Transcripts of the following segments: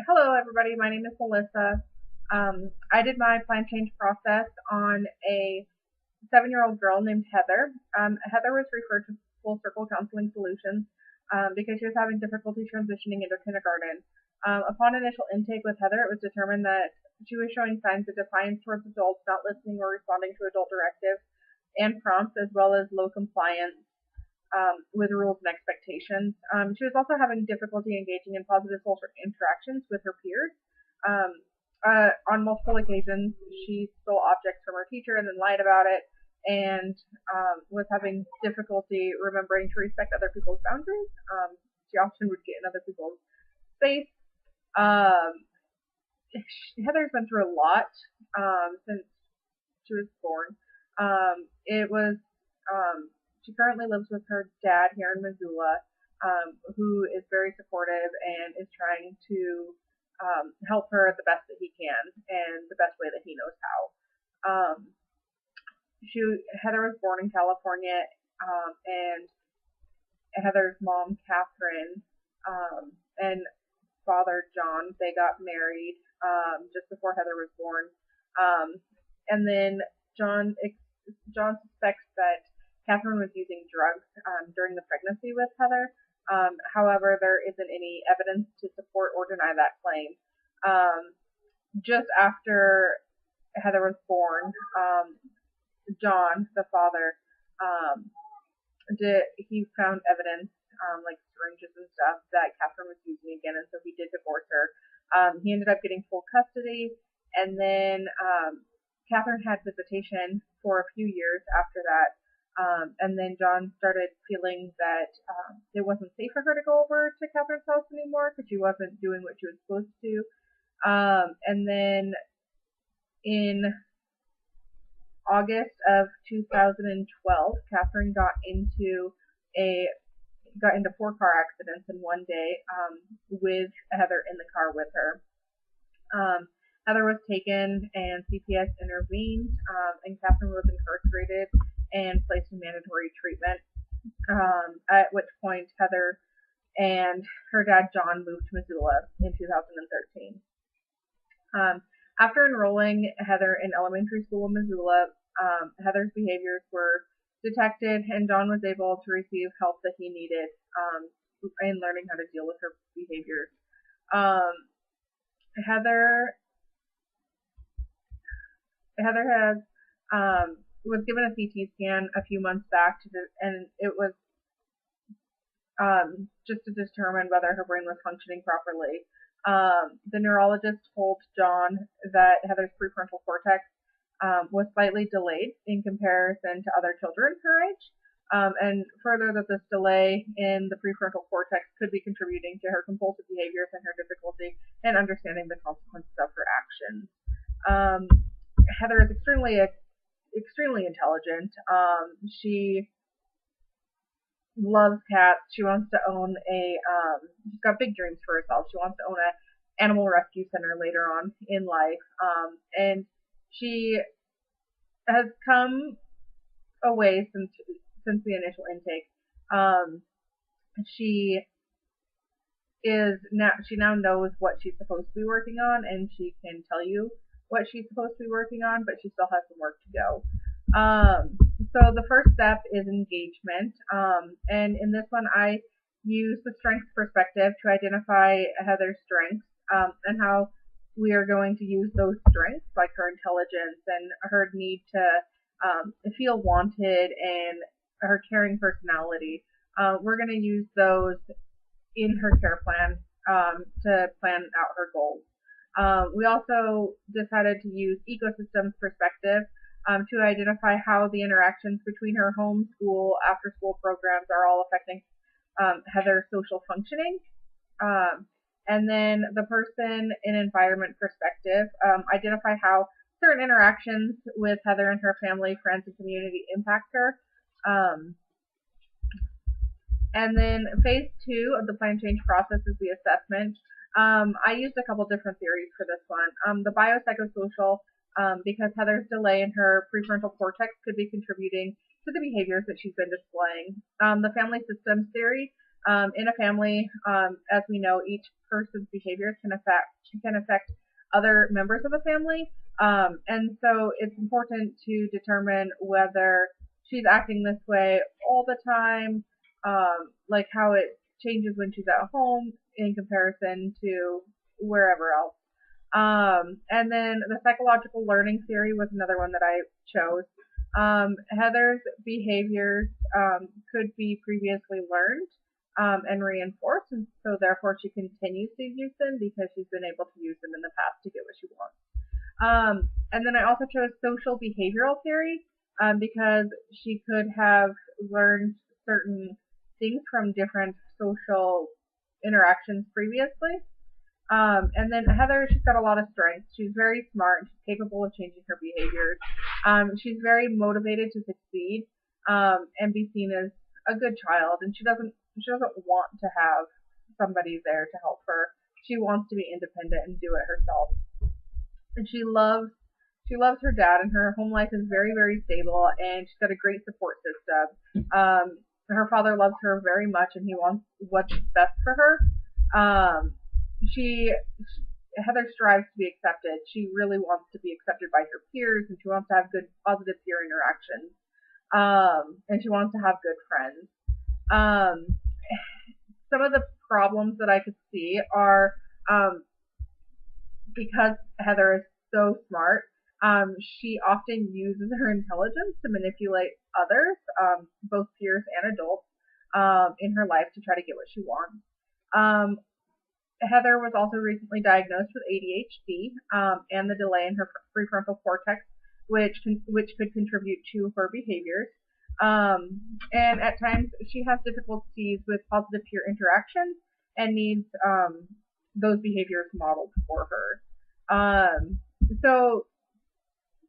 Hello, everybody. My name is Melissa. I did my plan change process on a 7-year-old girl named Heather. Heather was referred to Full Circle Counseling Solutions because she was having difficulty transitioning into kindergarten. Upon initial intake with Heather, it was determined that she was showing signs of defiance towards adults, not listening or responding to adult directives and prompts, as well as low compliance with rules and expectations. She was also having difficulty engaging in positive social interactions with her peers. Um, on multiple occasions, she stole objects from her teacher and then lied about it, and was having difficulty remembering to respect other people's boundaries. She often would get in other people's space. Um, Heather's been through a lot since she was born. It was she currently lives with her dad here in Missoula, who is very supportive and is trying to help her the best that he can and the best way that he knows how. Um, she Heather was born in California, and Heather's mom Catherine and father John, they got married just before Heather was born. Um, and then John John suspects that Catherine was using drugs during the pregnancy with Heather. However, there isn't any evidence to support or deny that claim. Just after Heather was born, John, the father, um, he found evidence, like syringes and stuff, that Catherine was using again, and so he did divorce her. He ended up getting full custody, and then Catherine had visitation for a few years after that. And then John started feeling that it wasn't safe for her to go over to Catherine's house anymore because she wasn't doing what she was supposed to. And then in August of 2012, Catherine got into 4 car accidents in one day, with Heather in the car with her. Heather was taken and CPS intervened, and Catherine was incarcerated and placed in mandatory treatment. At which point Heather and her dad John moved to Missoula in 2013. After enrolling Heather in elementary school in Missoula, Heather's behaviors were detected, and John was able to receive help that he needed in learning how to deal with her behaviors. Heather has was given a CT scan a few months back, and it was just to determine whether her brain was functioning properly. The neurologist told John that Heather's prefrontal cortex was slightly delayed in comparison to other children her age, and further that this delay in the prefrontal cortex could be contributing to her compulsive behaviors and her difficulty in understanding the consequences of her actions. Heather is extremely intelligent. She loves cats. She wants to own she's got big dreams for herself. She wants to own an animal rescue center later on in life. And she has come a way since the initial intake. She now knows what she's supposed to be working on, and she can tell you what she's supposed to be working on, but she still has some work to go. So the first step is engagement, and in this one I use the strengths perspective to identify Heather's strengths, and how we are going to use those strengths, like her intelligence and her need to feel wanted and her caring personality. We're going to use those in her care plan to plan out her goals. We also decided to use ecosystems perspective to identify how the interactions between her home, school, after school programs are all affecting Heather's social functioning. And then the person in environment perspective, identify how certain interactions with Heather and her family, friends, and community impact her. And then phase 2 of the plan change process is the assessment. I used a couple different theories for this one. The biopsychosocial, because Heather's delay in her prefrontal cortex could be contributing to the behaviors that she's been displaying. The family systems theory, In a family, as we know, each person's behaviors can affect other members of the family, and so it's important to determine whether she's acting this way all the time, like how it changes when she's at home in comparison to wherever else. And then the psychological learning theory was another one that I chose. Heather's behaviors could be previously learned and reinforced, and so therefore she continues to use them because she's been able to use them in the past to get what she wants. And then I also chose social behavioral theory because she could have learned certain things from different social interactions previously. And then Heather, she's got a lot of strengths. She's very smart. She's capable of changing her behaviors. She's very motivated to succeed and be seen as a good child. And she doesn't want to have somebody there to help her. She wants to be independent and do it herself. And she loves her dad, and her home life is very, very stable, and she's got a great support system. Her father loves her very much, and he wants what's best for her. Um, she Heather strives to be accepted. She really wants to be accepted by her peers, and she wants to have good, positive peer interactions. And she wants to have good friends. Um, some of the problems that I could see are because Heather is so smart, she often uses her intelligence to manipulate others, both peers and adults, in her life to try to get what she wants. Um, Heather was also recently diagnosed with ADHD and the delay in her prefrontal cortex, which could contribute to her behaviors. And at times she has difficulties with positive peer interactions and needs those behaviors modeled for her. So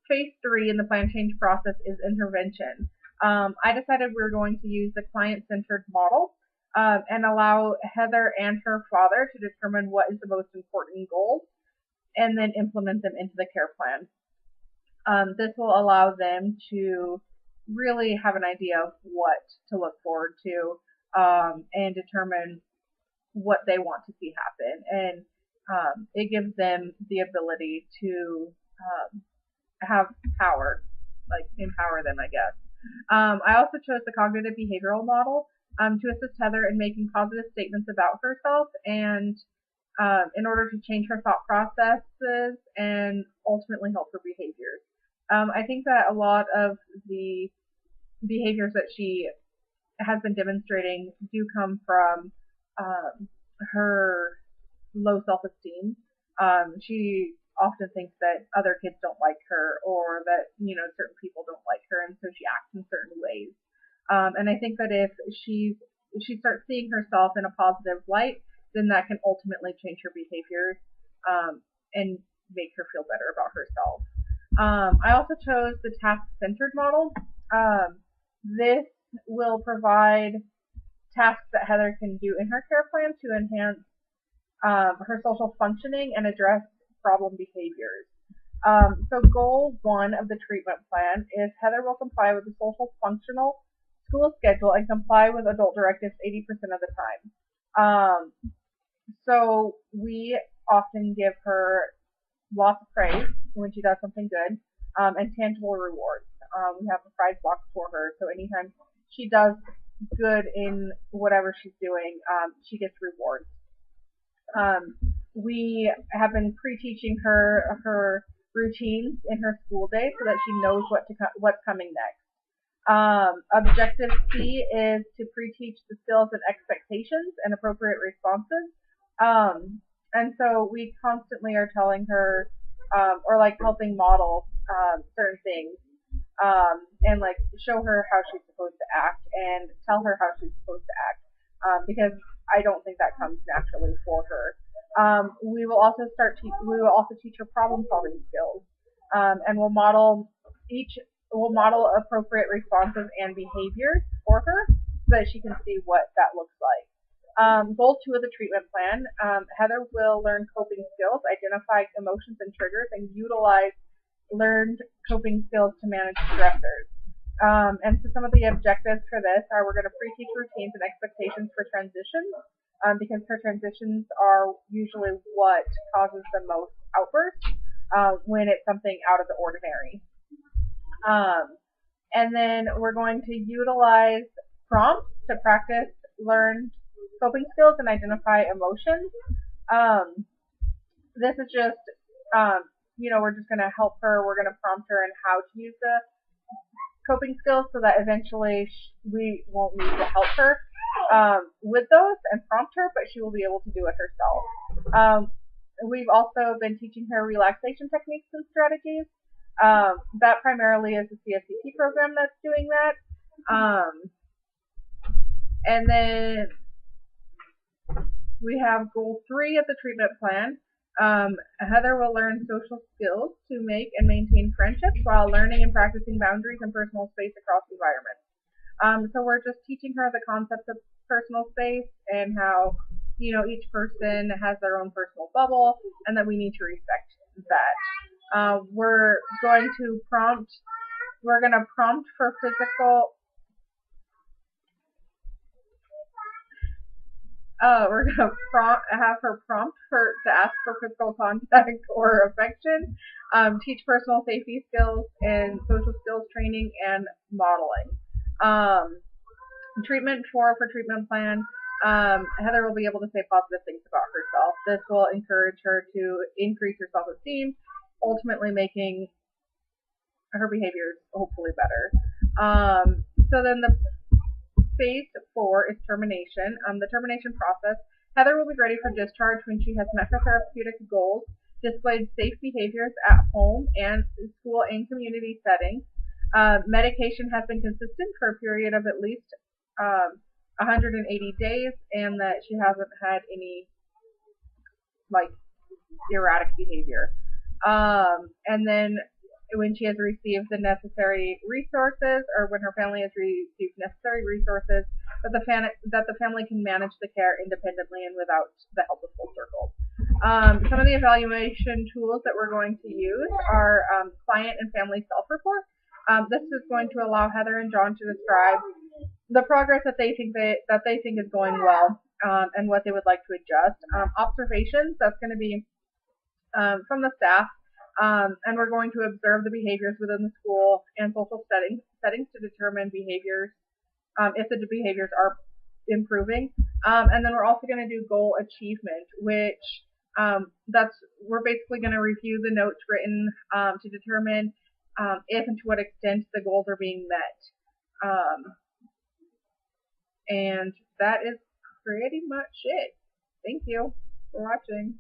phase 3 in the plan change process is intervention. I decided we were going to use the client-centered model and allow Heather and her father to determine what is the most important goals and then implement them into the care plan. This will allow them to really have an idea of what to look forward to and determine what they want to see happen. And it gives them the ability to have power, like empower them, I guess. I also chose the cognitive behavioral model to assist Heather in making positive statements about herself and in order to change her thought processes and ultimately help her behaviors. I think that a lot of the behaviors that she has been demonstrating do come from her low self-esteem. She often thinks that other kids don't like her or that, certain people don't like her, and so she acts in certain ways. And I think that if she starts seeing herself in a positive light, then that can ultimately change her behaviors and make her feel better about herself. I also chose the task-centered model. This will provide tasks that Heather can do in her care plan to enhance her social functioning and address problem behaviors. So goal 1 of the treatment plan is Heather will comply with the social functional school schedule and comply with adult directives 80% of the time. So we often give her lots of praise when she does something good and tangible rewards. We have a prize box for her, so anytime she does good in whatever she's doing, she gets rewards. We have been pre-teaching her routines in her school day so that she knows what's coming next. Objective C is to pre-teach the skills and expectations and appropriate responses. And so we constantly are telling her or like helping model certain things and like show her how she's supposed to act and tell her how she's supposed to act because I don't think that comes naturally for her. We will also teach her problem solving skills and we'll model appropriate responses and behaviors for her so that she can see what that looks like. Goal 2 of the treatment plan, Heather will learn coping skills, identify emotions and triggers, and utilize learned coping skills to manage stressors. And so some of the objectives for this are we're going to pre-teach routines and expectations for transitions, because her transitions are usually what causes the most outbursts when it's something out of the ordinary. Um, and then we're going to utilize prompts to practice learned coping skills and identify emotions. Um, this is just, um, we're just going to help her. We're going to prompt her in how to use the coping skills so that eventually we won't need to help her with those and prompt her, but she will be able to do it herself. We've also been teaching her relaxation techniques and strategies. That primarily is the CSCP program that's doing that. And then we have goal 3 of the treatment plan. Heather will learn social skills to make and maintain friendships while learning and practicing boundaries and personal space across environments. So we're just teaching her the concepts of personal space and how, each person has their own personal bubble and that we need to respect that. We're going to prompt for physical. We're gonna have her prompt to ask for physical contact or affection, teach personal safety skills and social skills training and modeling. Treatment 4 for treatment plan. Heather will be able to say positive things about herself. This will encourage her to increase her self-esteem, ultimately making her behaviors hopefully better. So then the phase 4 is termination. The termination process. Heather will be ready for discharge when she has met her therapeutic goals, displayed safe behaviors at home and school and community settings. Medication has been consistent for a period of at least 180 days, and that she hasn't had any erratic behavior. And then when she has received the necessary resources, or when her family has received necessary resources, that the family can manage the care independently and without the help of Full Circle. Some of the evaluation tools that we're going to use are client and family self-report. This is going to allow Heather and John to describe the progress that they think is going well, and what they would like to adjust. Observations, that's going to be from the staff. And we're going to observe the behaviors within the school and social settings to determine behaviors, if the behaviors are improving. And then we're also going to do goal achievement, which we're basically going to review the notes written to determine if and to what extent the goals are being met. And that is pretty much it. Thank you for watching.